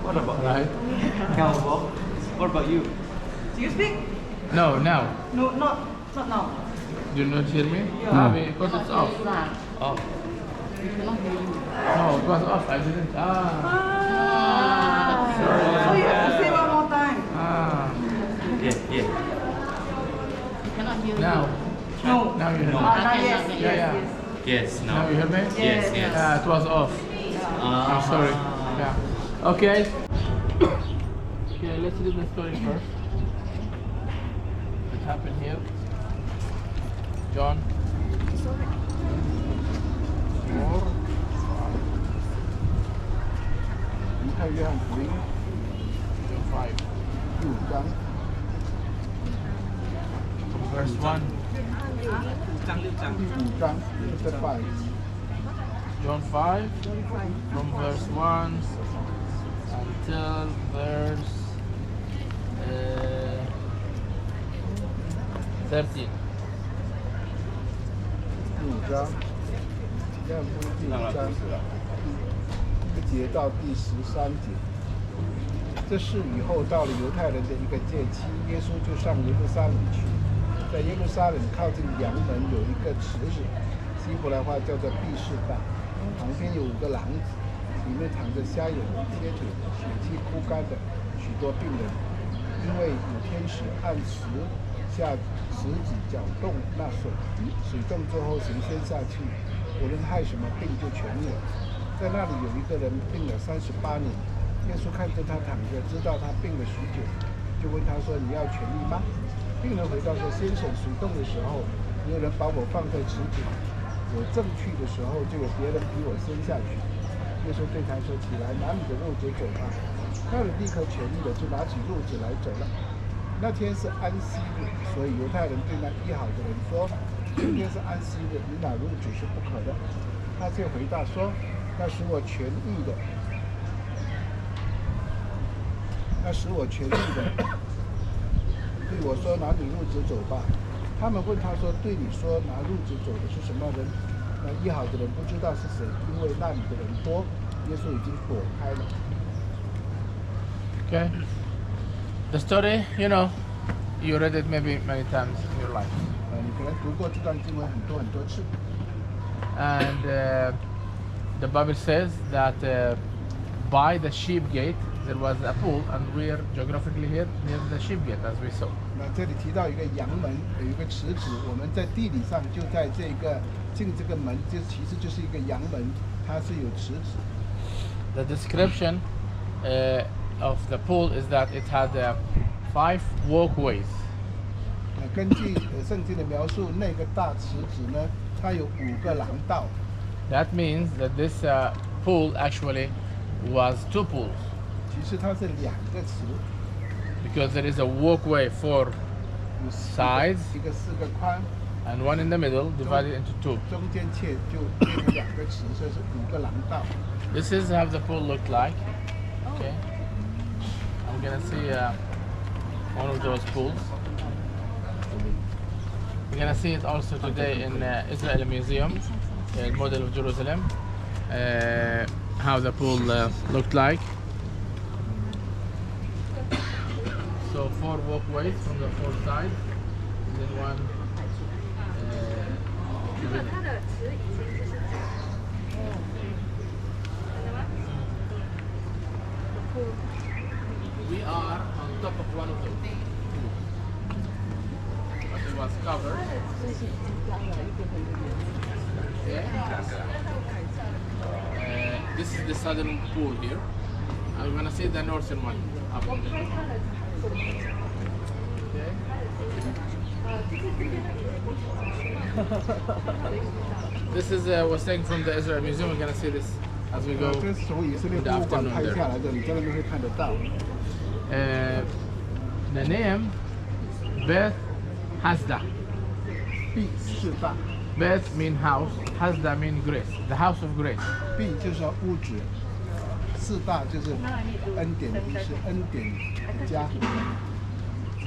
What about Right? What about you? Do you speak? No, now. No, not now. You not hear me? No. Because it's off. Oh. No, it was off. I didn't. So you have to say one more time. Yeah. Now. No. Now you hear me. Yes. Yeah. Yes, Now no. you hear me? Yes. It was off. I'm sorry. Yeah. Okay. Okay, let's read the story first. What happened here? John. 4. 你看约翰福音 John 5. 第5章 Verse 1. 第5章 chapter 5 John 5. From verse 1 until verse 13. 第5章，约翰福音第5章1节到第13节。这事以后到了犹太人的一个节期，耶稣就上耶路撒冷去。在耶路撒冷靠近羊门有一个池子，希伯来话叫做毕士大，旁边有5个廊子，里面躺着瞎眼的、瘸腿的、血气枯干的许多病人。因为有天使按池下池子搅动那水，水动之后谁先下去，无论害什么病就痊愈了。在那里有一个人病了38年，耶稣看见他躺着，知道他病了许久，就问他说：“你要痊愈吗？”病人回答说：“先生，水动的时候，有人把我放在池子里，我正去的时候，就有别人比我先下去。”耶稣对他说：“起来，拿你的褥子走吧。”那人立刻痊愈了，就拿起褥子来走了。那天是安息日，所以犹太人对那医好的人说：“今天是安息日，你拿褥子是不可的。”他却回答说：“那使我痊愈的，对我说拿你褥子走吧。”他们问他说：“对你说拿褥子走的是什么人？”那医好的人不知道是谁，因为那里的人多，耶稣已经躲开了。Okay. The story, you know, you read it maybe many times in your life. 你可能读过这段经文很多次。And the Bible says that by the sheep gate there was a pool, and we're geographically here near the sheep gate, as we saw. 那这里提到一个羊门，有一个池子，我们在地理上就在这个进这个门，就其实就是一个羊门，它是有池子。The description of the pool is that it had 5 walkways. 根据圣经的描述，那个大池子呢，它有5个廊道。That means that this pool actually was 2 pools. 其实它是2个池。Because there is a walkway 4 sides 一个4个宽 and one in the middle, divided into 2. 中间就变成2个池，所以是5个廊道。This is how the pool looked like. Okay. I'm gonna see one of those pools. We're gonna see it also today in Israel Museum, the model of Jerusalem. How the pool looked like. So 4 walkways from the 4 sides, and then one. We are on top of one of those. But it was covered. This is the southern pool here. I'm gonna see the northern one up in the This is was taken from the Israel Museum. We're gonna see this as we go. 这是从以色列博物馆拍下来的，你在那边会看得到。The name Bethesda. 毕士大 Beth mean house, Hasda mean grace. The house of grace. 毕就是说屋子，士大就是恩典的意思，恩典的家。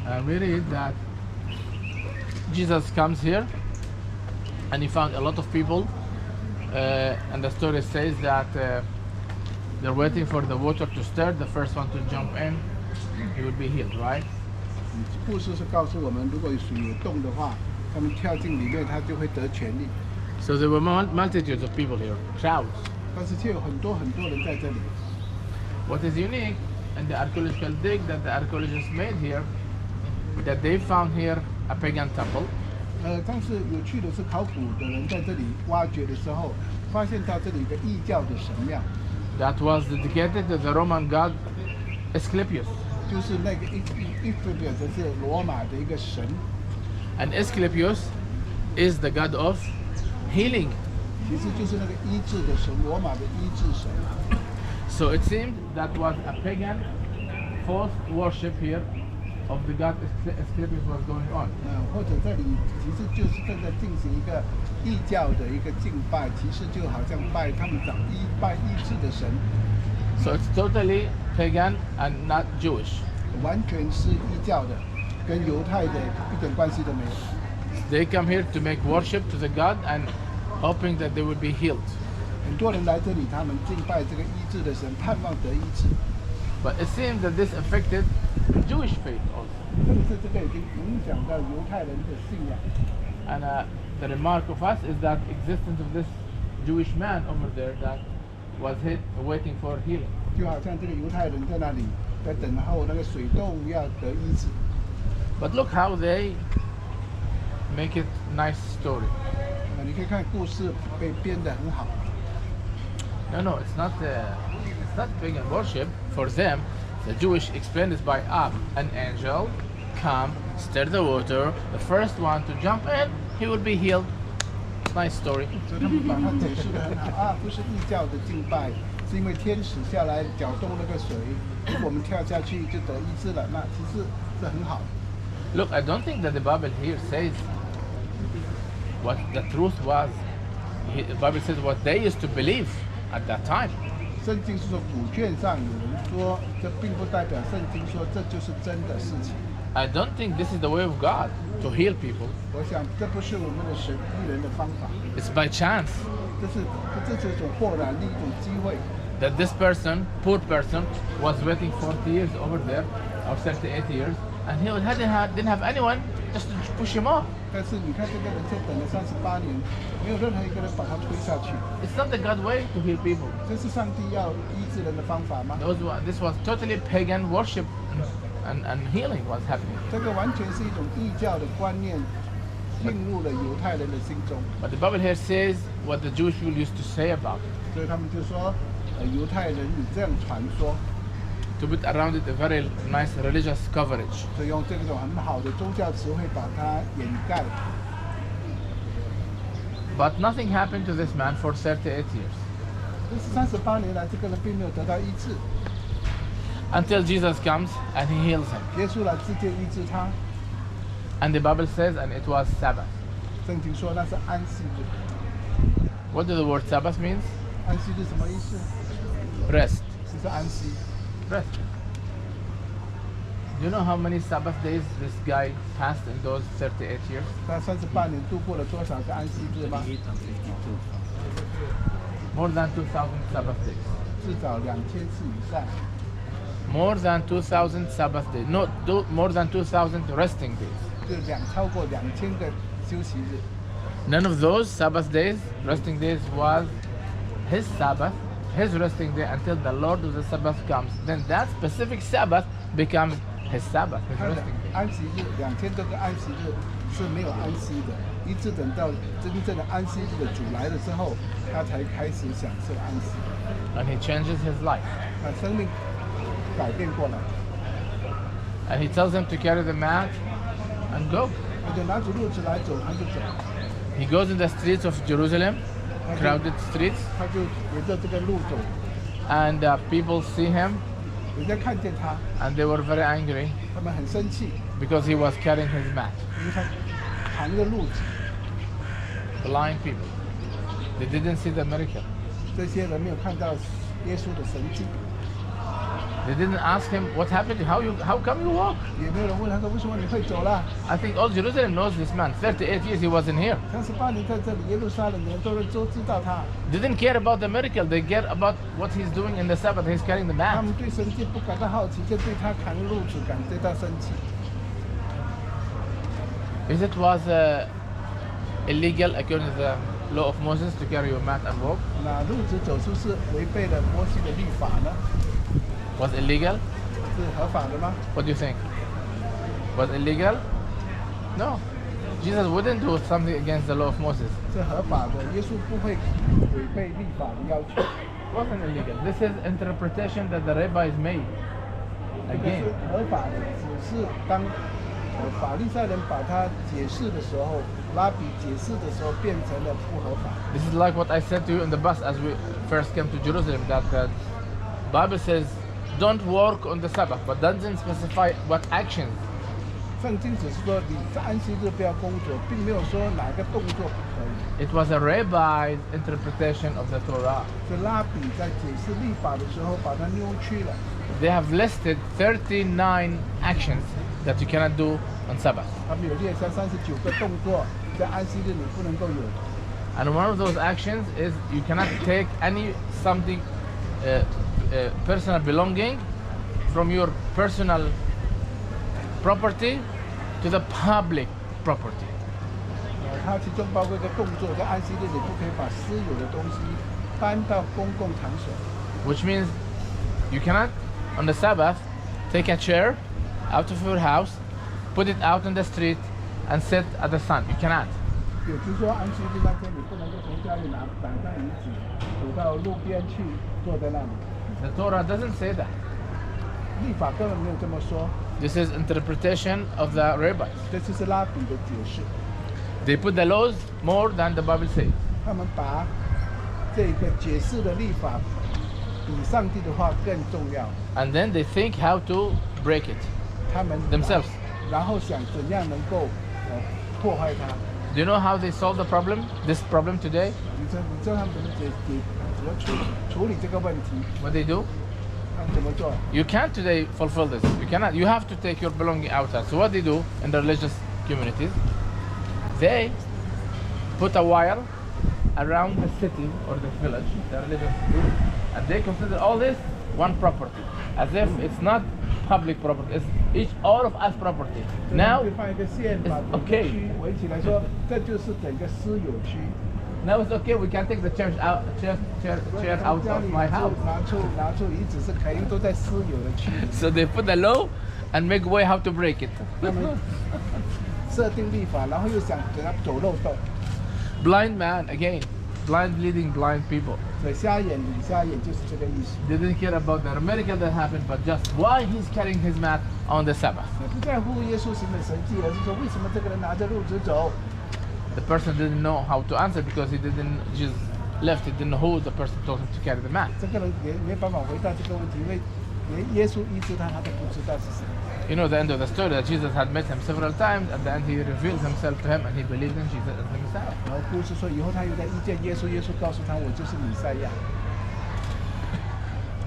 And we read that Jesus comes here and he found a lot of people, and the story says that they're waiting for the water to stir. The first one to jump in, he will be healed, right? 故事是告诉我们，如果水有动的话，他们跳进里面，他就会得权利。 So there were multitudes of people here, crowds. 但是却有很多人在这里。 What is unique in the archaeological dig that the archaeologists made here, that they found here a pagan temple. 但是有趣的是，考古的人在这里挖掘的时候，发现到这里有个异教的神庙， That was dedicated to the Roman god Asclepius. 就是那个伊菲比尔，是罗马的一个神。 And Asclepius is the god of healing. 其实就是那个医治的神，罗马的医治神。 So it seemed that was a pagan false worship here of the god Asclepius was going on. 或者这里其实就是正在进行一个异教的一个敬拜，其实就好像拜他们拜医治的神， So it's totally pagan and not Jewish. 完全是异教的，跟犹太的一点关系都没有。 They come here to make worship to the god and hoping that they will be healed. 很多人来这里，他们敬拜这个医治的神，盼望得医治。 But it seems that this affected Jewish faith also. 这个已经影响到犹太人的信仰。 And the remark of us is that existence of this Jewish man over there that was waiting for healing. 就好像这个犹太人在那里在等候那个水洞要得医治。 But look how they make it nice story. 你可以看故事被编得很好。 No, it's not pagan worship. For them, the Jewish explain this by an angel come, stir the water. The first one to jump in, he will be healed. Nice story. 所以他们把它解释得很好啊，不是异教的敬拜，是因为天使下来搅动那个水，如果我们跳下去就得医治了，那其实是很好。 Look, I don't think that the Bible here says what the truth was. The Bible says what they used to believe at that time. 圣经是说古卷上有人说，这并不代表圣经说这就是真的事情。 I don't think this is the way of God to heal people. 我想这不是我们的神医人的方法， It's by chance 这是一种豁然的一种机会。 that this person, poor person, was waiting 40 years over there, or 38 years, and he didn't have anyone just to push him off. 但是你看这个人却等了38年，没有任何一个人把他推下去， It's not the God way to heal people. 这是上帝要医治人的方法吗？ This was totally pagan worship, and healing was happening. 这个完全是一种异教的观念进入了犹太人的心中， But the Bible here says what the Jewish people used to say about it. 所以他们就说，犹太人有这样传说， To put around it a very nice religious coverage. 所以用这种很好的宗教词汇把它掩盖。 But nothing happened to this man for 38 years. 这38年来，这个人并没有得到医治， Until Jesus comes and he heals him. 耶稣来直接医治他。 And the Bible says, and it was Sabbath. 圣经说那是安息日。 What does the word Sabbath means? 安息日什么意思？ Rest. 就是安息。 Rest. Do you know how many Sabbath days this guy passed in those 38 years? 他38年度过了多少个安息日吗？ More than 2,000 Sabbath days. 至少2000次以上。 More than 2,000 Sabbath days. No, more than 2,000 resting days. 就超过2000个休息日。 None of those Sabbath days, resting days, was his Sabbath, his resting day until the Lord of the Sabbath comes. Then that specific Sabbath becomes his Sabbath, his 他的 resting day. 安息日2000多个安息日是没有安息的，一直等到真正的安息日的主来了之后，他才开始享受安息。 And he changes his life. 那生命改变过来， And he tells him to carry the mat and go. 他就拿着褥子来走，他就走， He goes in the streets of Jerusalem, crowded streets, 他就沿着这个路走， and people see him 人家看见他， and they were very angry 他们很生气， because he was carrying his mat. 因为他扛着褥子， Blind people. They didn't see the miracle. 这些人没有看到耶稣的神迹， They didn't ask him what happened. How come you walk? 也没有人问他说为什么你会走啦？ I think all Jerusalem knows this man. 38 years he wasn't here. 38年在这里，耶路撒冷的人都知道他。 They didn't care about the miracle. They care about what he's doing in the Sabbath. He's carrying the 他 mat. 们对神迹不感到好奇，就对他扛褥子感对他生气。 If it was illegal according to the law of Moses to carry your mat and walk, 那褥子走是不是违背了摩西的律法呢？ was illegal? 是合法的吗？ What do you think? Was illegal? No. Jesus wouldn't do something against the law of Moses. 是合法的，耶稣不会违背律法的要求。 It wasn't illegal. This is interpretation that the rabbis made. 这个 Again, 是合法的，只是当法利赛人把它解释的时候，拉比解释的时候变成了不合法。 this is like what I said to you in the bus as we first came to Jerusalem, that the Bible says don't work on the Sabbath, but doesn't specify what actions. 圣经只是说你在安息日不要工作，并没有说哪个动作不可以。 It was a rabbi's interpretation of the Torah. 是拉比在解释律法的时候把它扭曲了。 They have listed 39 actions that you cannot do on Sabbath. 他们有列下39个动作，在安息日你不能够有的。 And one of those actions is you cannot take any something personal belonging from your personal property to the public property. 它其中包括一个动作，在安息日你不可以把私有的东西搬到公共场所。 Which means you cannot on the Sabbath take a chair out of your house, put it out on the street and sit at the sun. You cannot. 也就是说，安息日那天你不能够从家里拿张椅子走到路边去坐在那里。 The Torah doesn't say that. 律法根本没有这么说， This is interpretation of the rabbis. 这就是拉比的解释。 They put the laws more than the Bible says. 他们把这个解释的律法比上帝的话更重要。 And then they think how to break it 他们 themselves. 然后想怎样能够破坏它。 Do you know how they solve the problem? This problem today? 你知道他们怎么怎么处理这个问题？ What they do? 他们怎么做？ You can't today fulfill this. You cannot. You have to take your belonging outside. So what they do in the religious communities? They put a wire around the city or the village, the religious group, and they consider all this one property, as if it's not public property. It's all of us property. Now, 会放一个线，把整个 okay. 区围起来说，这就是整个私有区。 now it's okay. We can take the chairs out, chairs out 家 of 里 my house. 拿出椅子是可以，因为都在私有的区。 So they put the law and make way how to break it. 他们设定律法，然后又想给他走漏洞。 Blind man again, blind leading blind people. 所以瞎眼领瞎眼就是这个意思。 They didn't care about the miracle that happened, but just why he's carrying his mat on the Sabbath. 不在乎耶稣行的神迹，而是说为什么这个人拿着褥子走？ The person didn't know how to answer because he didn't just left. He didn't know who the person told him to carry the mat. 这个人也没办法回答这个问题，因为连耶稣医治他，他都不知道是谁。 You know the end of the story that Jesus had met him several times. At the end, he revealed himself to him, and he believed in Jesus as the Messiah. 然后故事说，以后他又在遇见耶稣，耶稣告诉他，我就是弥赛亚。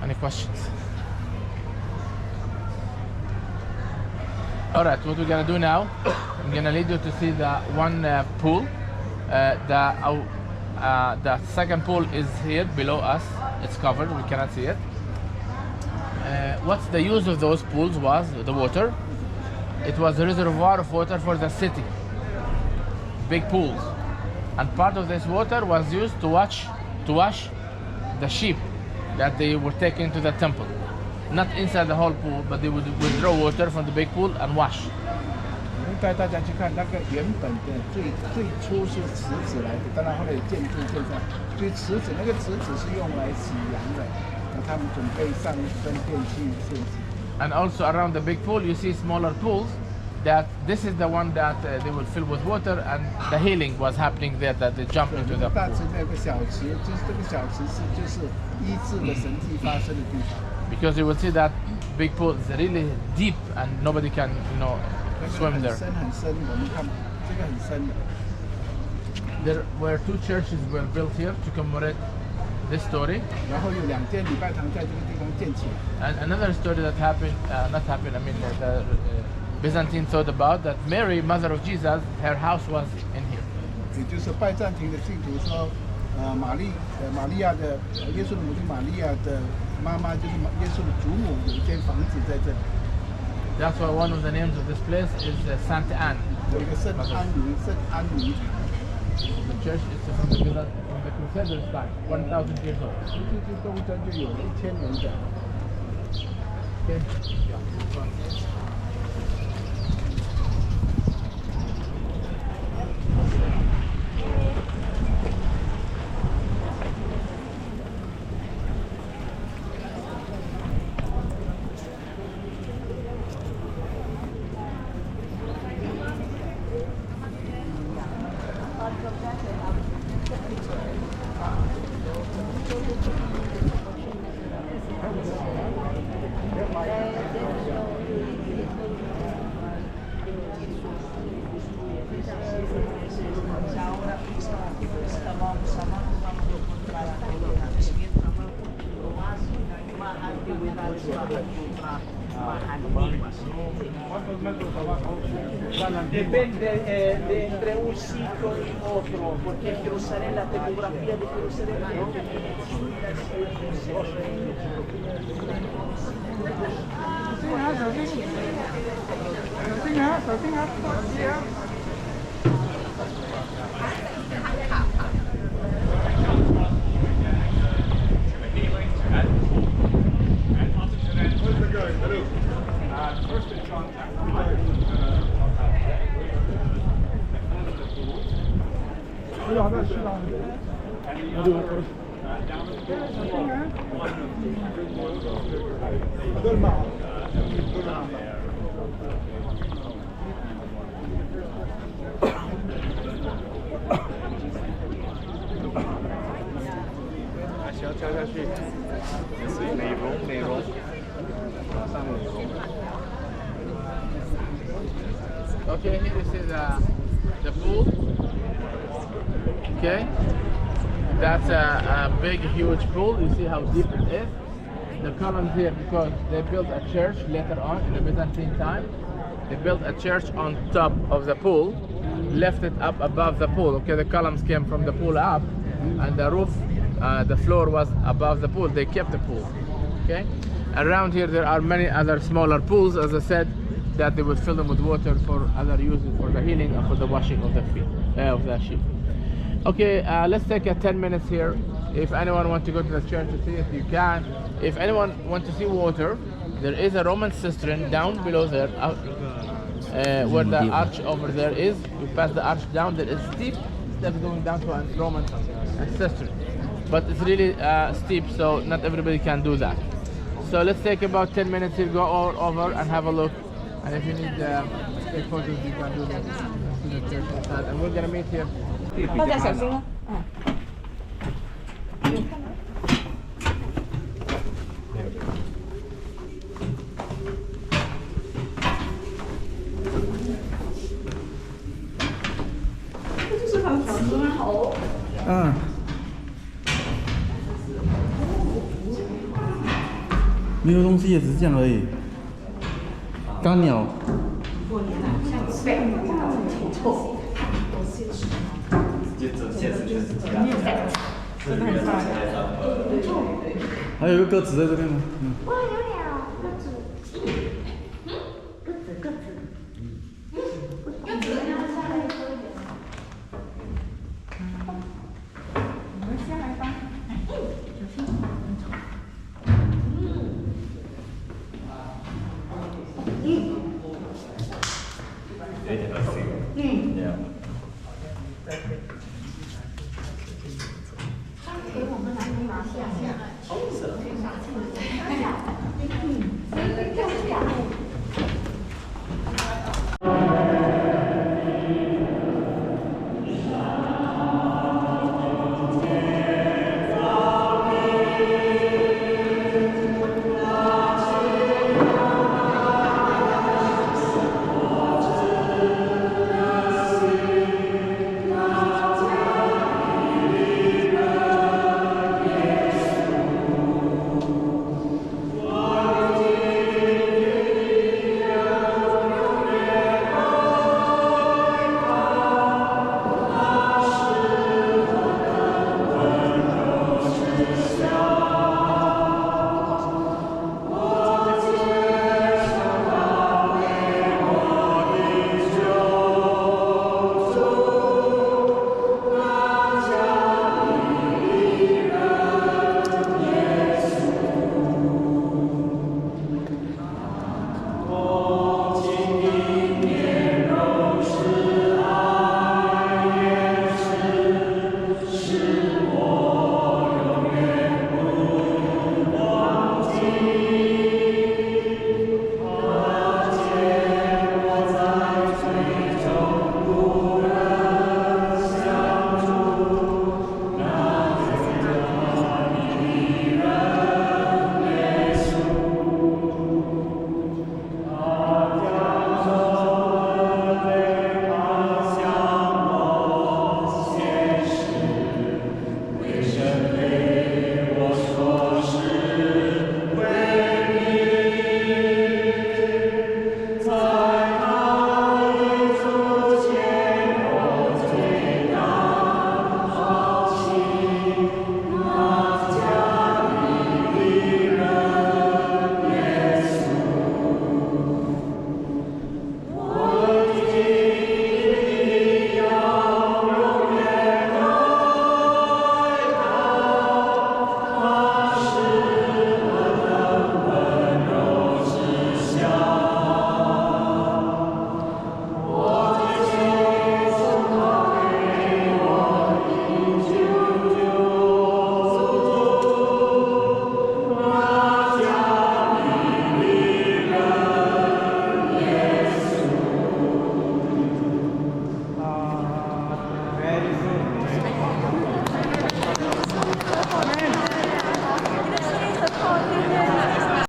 Any questions? All right, what we're gonna do now? I'm gonna lead you to see the one pool. The second pool is here below us. It's covered. We cannot see it. What's the use of those pools was the water. It was a reservoir of water for the city. Big pools, and part of this water was used to wash the sheep that they were taken to the temple. Not inside the whole pool, but they would withdraw water from the big pool and wash. 我们带大家去看那个原本的最初是池子来的，当然后来有建筑建上，所以池子那个池子是用来洗羊的，那他们准备上分店去献祭。 And also around the big pool, you see smaller pools. That this is the one that they will fill with water, and the healing was happening there. That they jump into the 大 pool. 池那有个小池，就是这个小池就是医治的神迹发生的地方。 Because you will see that big pool is really deep, and nobody can, swim 很 there. 深很深，我们看这个很深的。 There were two churches were built here to commemorate this story. 然后有2间礼拜堂在这个地方建起来。 And another story that happened, not happened, I mean, the Byzantine thought about that Mary, mother of Jesus, her house was in here. 也就是拜占庭的信徒说，玛利亚的耶稣的母亲玛利亚的妈妈就是耶稣的祖母有一间房子在这里。 That's why one of the names of this place is Santa Anne. 有一个圣安妮堂。 The church is from the Crusaders' time, 1,000 years old. 十字军东征就有了1000年的。 Okay. Yeah. Depende de entre un sitio y otro, porque Jerusalén, la topografía de Jerusalén Okay, here you see the pool. Okay, that's a big, huge pool. You see how deep it is. The columns here, because they built a church later on in the Byzantine time. They built a church on top of the pool, left it up above the pool. Okay, the columns came from the pool up, and the roof, the floor was above the pool. They kept the pool. Okay, around here there are many other smaller pools, as I said, that they would fill them with water for other uses, for the healing and for the washing of the feet, of the sheep. Okay, let's take a 10 minutes here. If anyone wants to go to the church to see it, you can. If anyone wants to see water, there is a Roman cistern down below there, where the arch over there is. You pass the arch down, there is steep steps going down to a Roman cistern. But it's really steep, so not everybody can do that. So let's take about 10 minutes here, go all over and have a look. And if you need to take photos, you can do that to the church inside. And we're gonna meet here. 大家小心啊！这就是他们长春好。没有东西也只是这样而已。干鸟。过年了，像北挺臭。真的很大。还有一个鸽子在这边吗？哇，有鸟，鸽子，鸽子。